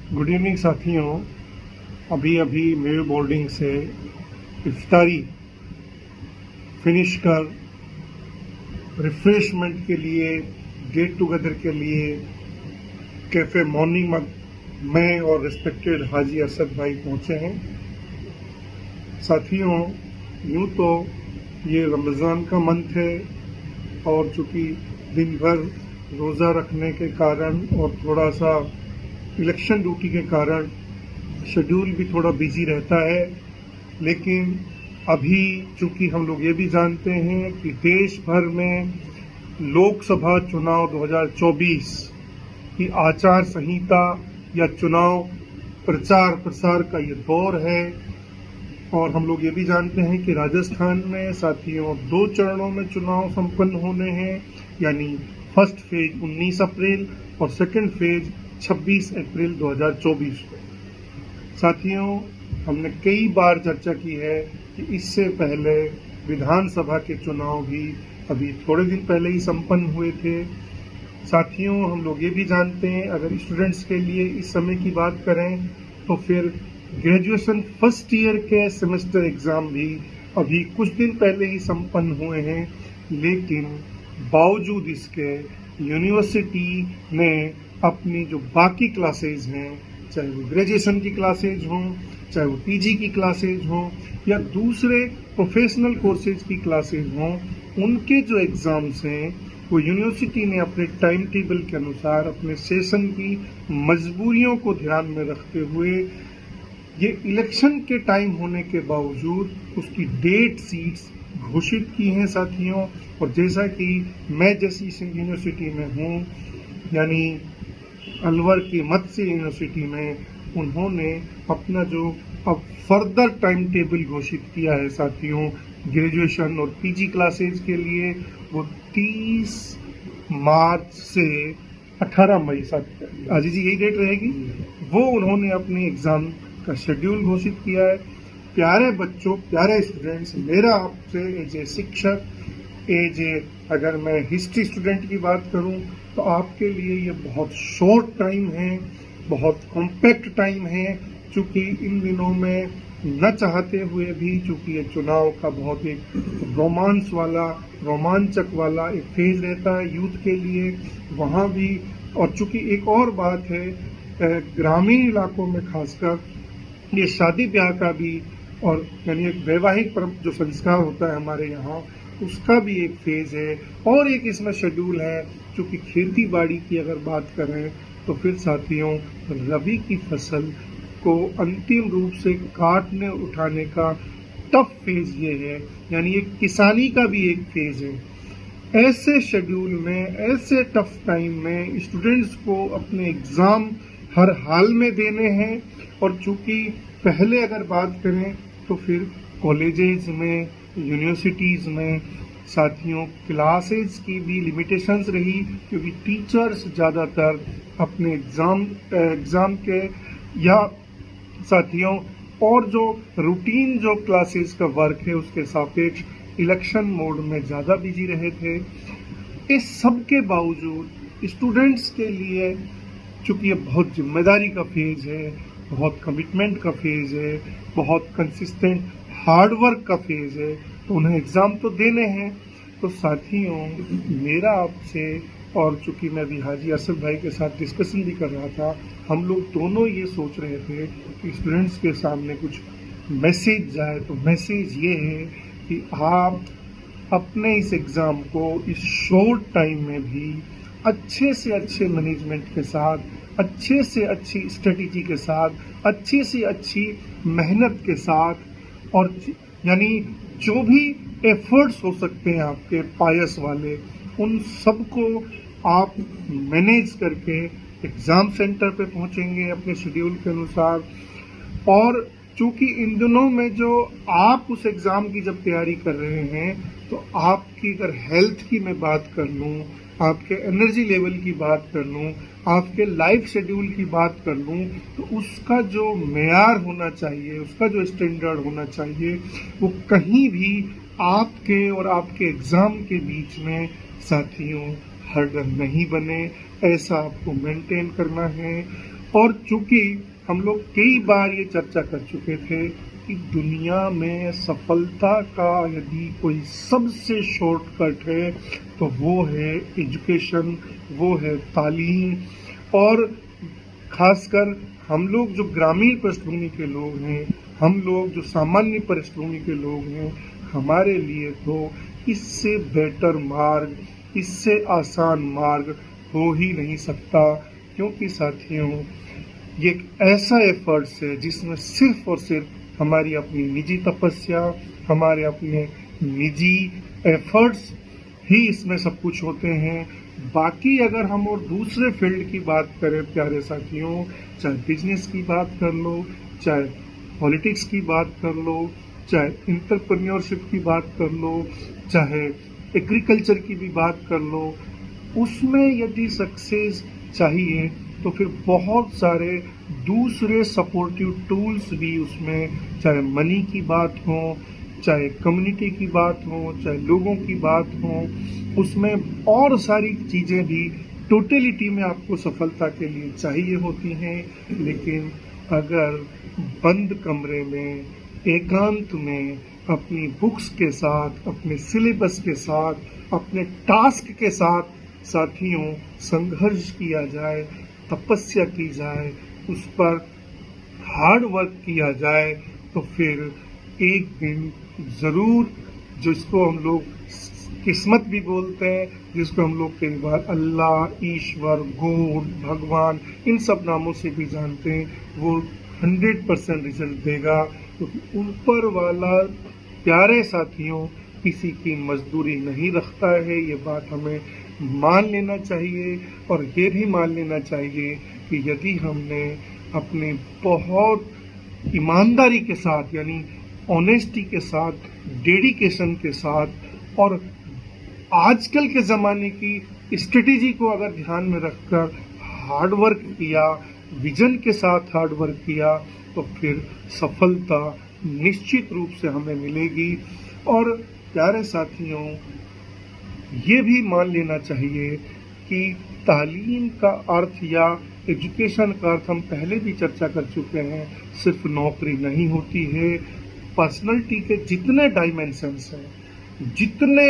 Good evening साथियों। अभी अभी मेरे बोर्डिंग से इफ्तारी फिनिश कर रिफ्रेशमेंट के लिए, गेट टुगेदर के लिए कैफ़े मॉर्निंग मैं और रिस्पेक्टेड हाजी असद भाई पहुंचे हैं। साथियों, यूँ तो ये रमज़ान का मंथ है और चूँकि दिन भर रोज़ा रखने के कारण और थोड़ा सा इलेक्शन ड्यूटी के कारण शेड्यूल भी थोड़ा बिजी रहता है, लेकिन अभी चूंकि हम लोग ये भी जानते हैं कि देश भर में लोकसभा चुनाव 2024 की आचार संहिता या चुनाव प्रचार प्रसार का ये दौर है। और हम लोग ये भी जानते हैं कि राजस्थान में साथियों 2 चरणों में चुनाव संपन्न होने हैं, यानी फर्स्ट फेज 19 अप्रैल और सेकंड फेज 26 अप्रैल 2024 को। साथियों, हमने कई बार चर्चा की है कि इससे पहले विधानसभा के चुनाव भी अभी थोड़े दिन पहले ही संपन्न हुए थे। साथियों, हम लोग ये भी जानते हैं, अगर स्टूडेंट्स के लिए इस समय की बात करें तो फिर ग्रेजुएशन फर्स्ट ईयर के सेमेस्टर एग्ज़ाम भी अभी कुछ दिन पहले ही संपन्न हुए हैं, लेकिन बावजूद इसके यूनिवर्सिटी ने अपनी जो बाकी क्लासेज हैं, चाहे वो ग्रेजुएशन की क्लासेज हों, चाहे वो पीजी की क्लासेज हों या दूसरे प्रोफेशनल कोर्सेज की क्लासेज हों, उनके जो एग्ज़ाम्स हैं वो यूनिवर्सिटी ने अपने टाइम टेबल के अनुसार अपने सेशन की मजबूरियों को ध्यान में रखते हुए ये इलेक्शन के टाइम होने के बावजूद उसकी डेट सीट्स घोषित की हैं साथियों। और जैसा कि मैं जैसी यूनिवर्सिटी में हूँ, यानी अलवर की मत्स्य यूनिवर्सिटी में, उन्होंने अपना जो अब फर्दर टाइम टेबल घोषित किया है साथियों ग्रेजुएशन और पीजी क्लासेज के लिए, वो 30 मार्च से 18 मई तक, आजी जी यही डेट रहेगी, वो उन्होंने अपने एग्ज़ाम का शेड्यूल घोषित किया है। प्यारे बच्चों, प्यारे स्टूडेंट्स, मेरा आपसे एज ए शिक्षक, अगर मैं हिस्ट्री स्टूडेंट की बात करूं तो आपके लिए ये बहुत शॉर्ट टाइम है, बहुत कॉम्पैक्ट टाइम है, चूँकि इन दिनों में न चाहते हुए भी, चूँकि ये चुनाव का बहुत एक रोमांचक वाला एक फेज रहता है यूथ के लिए, वहाँ भी। और चूँकि एक और बात है, ग्रामीण इलाकों में खासकर ये शादी ब्याह का भी, और यानी एक वैवाहिक जो संस्कार होता है हमारे यहाँ, उसका भी एक फेज है। और एक इसमें शेड्यूल है, चूँकि खेती बाड़ी की अगर बात करें तो फिर साथियों रबी की फसल को अंतिम रूप से काटने उठाने का टफ फेज ये है, यानी एक किसानी का भी एक फेज है। ऐसे शेड्यूल में, ऐसे टफ टाइम में स्टूडेंट्स को अपने एग्ज़ाम हर हाल में देने हैं। और चूँकि पहले अगर बात करें तो फिर कॉलेजेस में, यूनिवर्सिटीज़ में साथियों क्लासेस की भी लिमिटेशंस रही, क्योंकि टीचर्स ज़्यादातर अपने एग्ज़ाम के या साथियों और जो रूटीन जो क्लासेस का वर्क है उसके सापेक्ष इलेक्शन मोड में ज़्यादा बिजी रहे थे। इस सब के बावजूद स्टूडेंट्स के लिए चूँकि ये बहुत जिम्मेदारी का फेज है, बहुत कमिटमेंट का फेज है, बहुत कंसिस्टेंट हार्ड वर्क का फेज है, तो उन्हें एग्ज़ाम तो देने हैं। तो साथियों, मेरा आपसे, और चूँकि मैं भी हाजी असद भाई के साथ डिस्कशन भी कर रहा था, हम लोग दोनों ये सोच रहे थे कि स्टूडेंट्स के सामने कुछ मैसेज जाए, तो मैसेज ये है कि आप अपने इस एग्ज़ाम को इस शॉर्ट टाइम में भी अच्छे से अच्छे मैनेजमेंट के साथ, अच्छे से अच्छी स्ट्रेटेजी के साथ, अच्छी से अच्छी मेहनत के साथ, और यानी जो भी एफर्ट्स हो सकते हैं आपके पायस वाले, उन सबको आप मैनेज करके एग्ज़ाम सेंटर पे पहुंचेंगे अपने शेड्यूल के अनुसार। और चूँकि इन दिनों में जो आप उस एग्ज़ाम की जब तैयारी कर रहे हैं, तो आपकी अगर हेल्थ की मैं बात कर लूँ, आपके एनर्जी लेवल की बात कर लूँ, आपके लाइफ शेड्यूल की बात कर लूँ, तो उसका जो मेयार होना चाहिए, उसका जो स्टैंडर्ड होना चाहिए, वो कहीं भी आपके और आपके एग्ज़ाम के बीच में साथियों हर्डल नहीं बने। ऐसा आपको मेंटेन करना है। और चूंकि हम लोग कई बार ये चर्चा कर चुके थे कि दुनिया में सफलता का यदि कोई सबसे शॉर्टकट है तो वो है एजुकेशन, वो है तालीम। और खासकर हम लोग जो ग्रामीण पृष्ठभूमि के लोग हैं, हम लोग जो सामान्य पृष्ठभूमि के लोग हैं, हमारे लिए तो इससे बेटर मार्ग, इससे आसान मार्ग हो ही नहीं सकता। क्योंकि साथियों, ये एक ऐसा एफर्ट्स है जिसमें सिर्फ और सिर्फ हमारी अपनी निजी तपस्या, हमारे अपने निजी एफर्ट्स ही इसमें सब कुछ होते हैं। बाकी अगर हम और दूसरे फील्ड की बात करें प्यारे साथियों, चाहे बिजनेस की बात कर लो, चाहे पॉलिटिक्स की बात कर लो, चाहे इंटरप्रेन्योरशिप की बात कर लो, चाहे एग्रीकल्चर की भी बात कर लो, उसमें यदि सक्सेस चाहिए तो फिर बहुत सारे दूसरे सपोर्टिव टूल्स भी उसमें, चाहे मनी की बात हो, चाहे कम्युनिटी की बात हो, चाहे लोगों की बात हो, उसमें और सारी चीज़ें भी टोटलिटी में आपको सफलता के लिए चाहिए होती हैं। लेकिन अगर बंद कमरे में, एकांत में, अपनी बुक्स के साथ, अपने सिलेबस के साथ, अपने टास्क के साथ साथियों संघर्ष किया जाए, तपस्या की जाए, उस पर हार्ड वर्क किया जाए, तो फिर एक दिन ज़रूर, जिसको हम लोग किस्मत भी बोलते हैं, जिसको हम लोग कई बार अल्लाह, ईश्वर, गॉड, भगवान, इन सब नामों से भी जानते हैं, वो 100% रिजल्ट देगा। क्योंकि ऊपर वाला प्यारे साथियों किसी की मजदूरी नहीं रखता है, ये बात हमें मान लेना चाहिए। और ये भी मान लेना चाहिए कि यदि हमने अपने बहुत ईमानदारी के साथ, यानी ऑनेस्टी के साथ, डेडिकेशन के साथ और आजकल के ज़माने की स्ट्रेटेजी को अगर ध्यान में रखकर हार्ड वर्क किया, विजन के साथ हार्ड वर्क किया, तो फिर सफलता निश्चित रूप से हमें मिलेगी। और प्यारे साथियों, ये भी मान लेना चाहिए कि तालीम का अर्थ या एजुकेशन का अर्थ हम पहले भी चर्चा कर चुके हैं, सिर्फ नौकरी नहीं होती है। पर्सनैलिटी के जितने डायमेंशंस हैं, जितने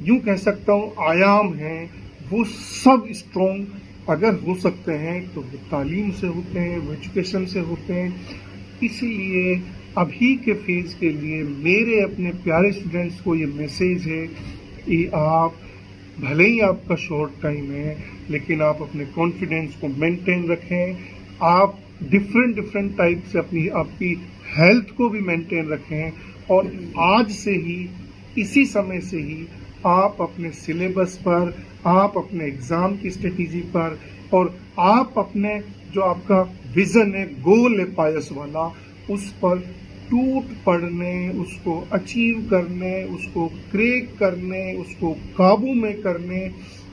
यूं कह सकता हूँ आयाम हैं, वो सब स्ट्रॉन्ग अगर हो सकते हैं तो वो तालीम से होते हैं, वो एजुकेशन से होते हैं। इसीलिए अभी के फेज के लिए मेरे अपने प्यारे स्टूडेंट्स को ये मैसेज है कि आप, भले ही आपका शॉर्ट टाइम है, लेकिन आप अपने कॉन्फिडेंस को मेंटेन रखें। आप डिफरेंट टाइप से आपकी हेल्थ को भी मेंटेन रखें। और आज से ही, इसी समय से ही आप अपने सिलेबस पर, आप अपने एग्ज़ाम की स्ट्रेटेजी पर, और आप अपने जो आपका विज़न है, गोल है पायस वाला, उस पर टूट पड़ने, उसको अचीव करने, उसको क्रैक करने, उसको काबू में करने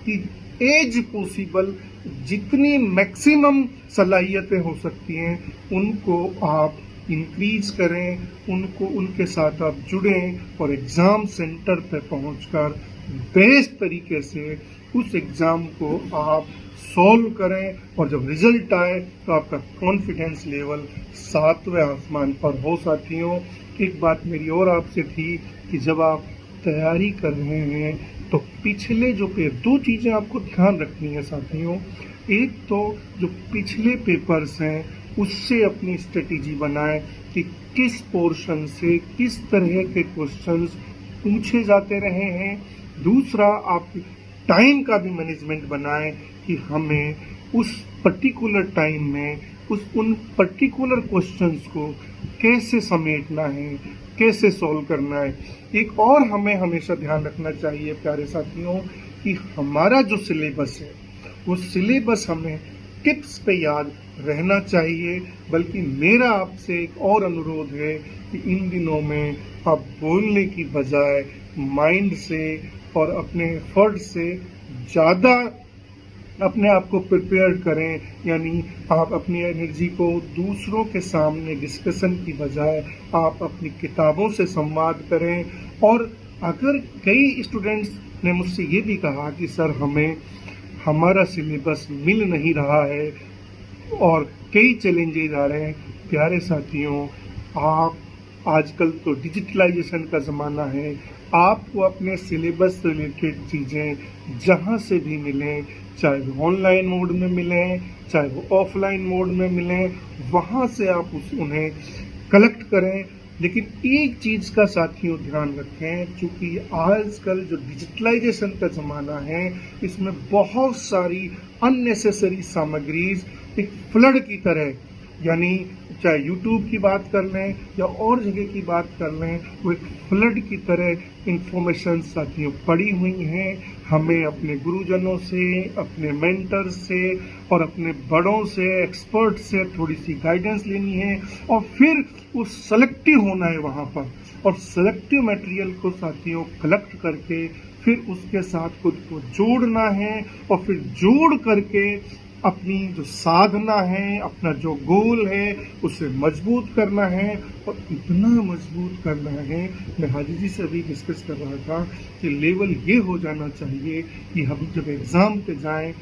की एज पॉसिबल जितनी मैक्सिमम सलाहियतें हो सकती हैं, उनको आप इंक्रीज करें, उनको, उनके साथ आप जुड़ें और एग्ज़ाम सेंटर पर पहुंचकर बेस्ट तरीके से उस एग्ज़ाम को आप सॉल्व करें। और जब रिजल्ट आए तो आपका कॉन्फिडेंस लेवल 7वें आसमान पर हो। साथियों, एक बात मेरी और आपसे थी कि जब आप तैयारी कर रहे हैं तो पिछले जो दो चीज़ें आपको ध्यान रखनी है साथियों। एक तो जो पिछले पेपर्स हैं उससे अपनी स्ट्रेटेजी बनाएं कि किस पोर्शन से किस तरह के क्वेश्चंस पूछे जाते रहे हैं। दूसरा, आप टाइम का भी मैनेजमेंट बनाएं कि हमें उस पर्टिकुलर टाइम में उन पर्टिकुलर क्वेश्चंस को कैसे समेटना है, कैसे सॉल्व करना है। एक और हमें हमेशा ध्यान रखना चाहिए प्यारे साथियों कि हमारा जो सिलेबस है वो सिलेबस हमें टिप्स पे याद रहना चाहिए। बल्कि मेरा आपसे एक और अनुरोध है कि इन दिनों में आप बोलने की बजाय माइंड से और अपने एफर्ट से ज़्यादा अपने आप को प्रिपेयर करें। यानी आप अपनी एनर्जी को दूसरों के सामने डिस्कशन की बजाय आप अपनी किताबों से संवाद करें। और अगर कई स्टूडेंट्स ने मुझसे ये भी कहा कि सर हमें हमारा सिलेबस मिल नहीं रहा है और कई चैलेंजेस आ रहे हैं। प्यारे साथियों, आप आजकल तो डिजिटलाइजेशन का ज़माना है। आपको अपने सिलेबस से रिलेटेड चीज़ें जहाँ से भी मिलें, चाहे वो ऑनलाइन मोड में मिलें, चाहे वो ऑफलाइन मोड में मिलें, वहाँ से आप उन्हें कलेक्ट करें। लेकिन एक चीज़ का साथियों ध्यान रखें, क्योंकि आजकल जो डिजिटलाइजेशन का ज़माना है, इसमें बहुत सारी अननेसेसरी सामग्रीज एक फ्लड की तरह, यानी चाहे यूट्यूब की बात कर लें या और जगह की बात कर लें, वो एक फ्लड की तरह इंफॉर्मेशन साथियों पड़ी हुई हैं। हमें अपने गुरुजनों से, अपने मेंटर से और अपने बड़ों से, एक्सपर्ट से थोड़ी सी गाइडेंस लेनी है और फिर वो सेलेक्टिव होना है वहाँ पर, और सेलेक्टिव मटेरियल को साथियों कलेक्ट करके फिर उसके साथ खुद को जोड़ना है और फिर जोड़ करके अपनी जो साधना है, अपना जो गोल है, उसे मजबूत करना है। और इतना मजबूत करना है, मैं हाजी जी से अभी डिस्कस कर रहा था कि लेवल ये हो जाना चाहिए कि हम जब एग्ज़ाम पे जाएं,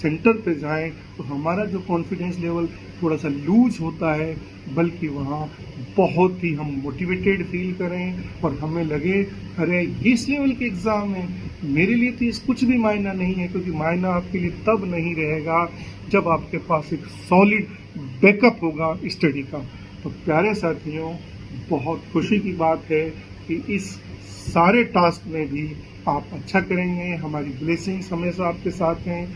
सेंटर पे जाएं, तो हमारा जो कॉन्फिडेंस लेवल थोड़ा सा लूज होता है, बल्कि वहाँ बहुत ही हम मोटिवेटेड फील करें और हमें लगे अरे ये इस लेवल के एग्ज़ाम है, मेरे लिए तो इस कुछ भी मायना नहीं है। क्योंकि मायना आपके लिए तब नहीं रहेगा जब आपके पास एक सॉलिड बैकअप होगा स्टडी का। तो प्यारे साथियों, बहुत खुशी की बात है कि इस सारे टास्क में भी आप अच्छा करेंगे। हमारी ब्लेसिंग्स हमेशा आपके साथ हैं।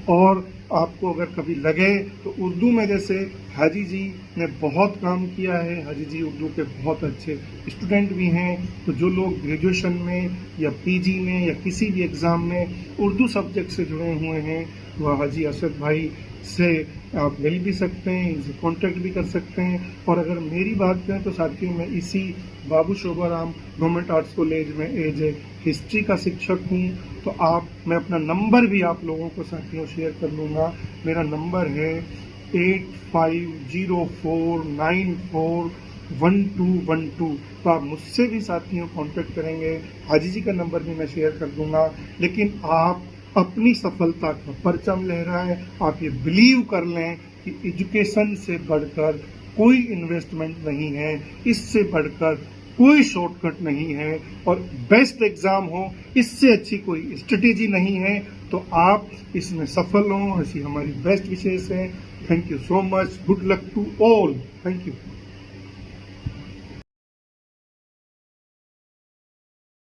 और आपको अगर कभी लगे तो उर्दू में, जैसे हाजी जी ने बहुत काम किया है, हाजी जी उर्दू के बहुत अच्छे स्टूडेंट भी हैं, तो जो लोग ग्रेजुएशन में या पीजी में या किसी भी एग्ज़ाम में उर्दू सब्जेक्ट से जुड़े हुए हैं, वह हाजी असद भाई से आप मिल भी सकते हैं, इनसे कांटेक्ट भी कर सकते हैं। और अगर मेरी बात करें तो साथियों, मैं इसी बाबू शोभाराम गवर्नमेंट आर्ट्स कॉलेज में एज ए हिस्ट्री का शिक्षक हूँ। तो मैं अपना नंबर भी आप लोगों को साथियों शेयर कर लूँगा। मेरा नंबर है 8504941212। तो आप मुझसे भी साथियों कांटेक्ट करेंगे। हाजी जी का नंबर भी मैं शेयर कर दूँगा। लेकिन आप अपनी सफलता का परचम लहराएं। आप ये बिलीव कर लें कि एजुकेशन से बढ़कर कोई इन्वेस्टमेंट नहीं है, इससे बढ़कर कोई शॉर्टकट नहीं है, और बेस्ट एग्जाम हो इससे अच्छी कोई स्ट्रेटेजी नहीं है। तो आप इसमें सफल हों, ऐसी हमारी बेस्ट विशेष है। Thank you so much. Good luck to all. Thank you.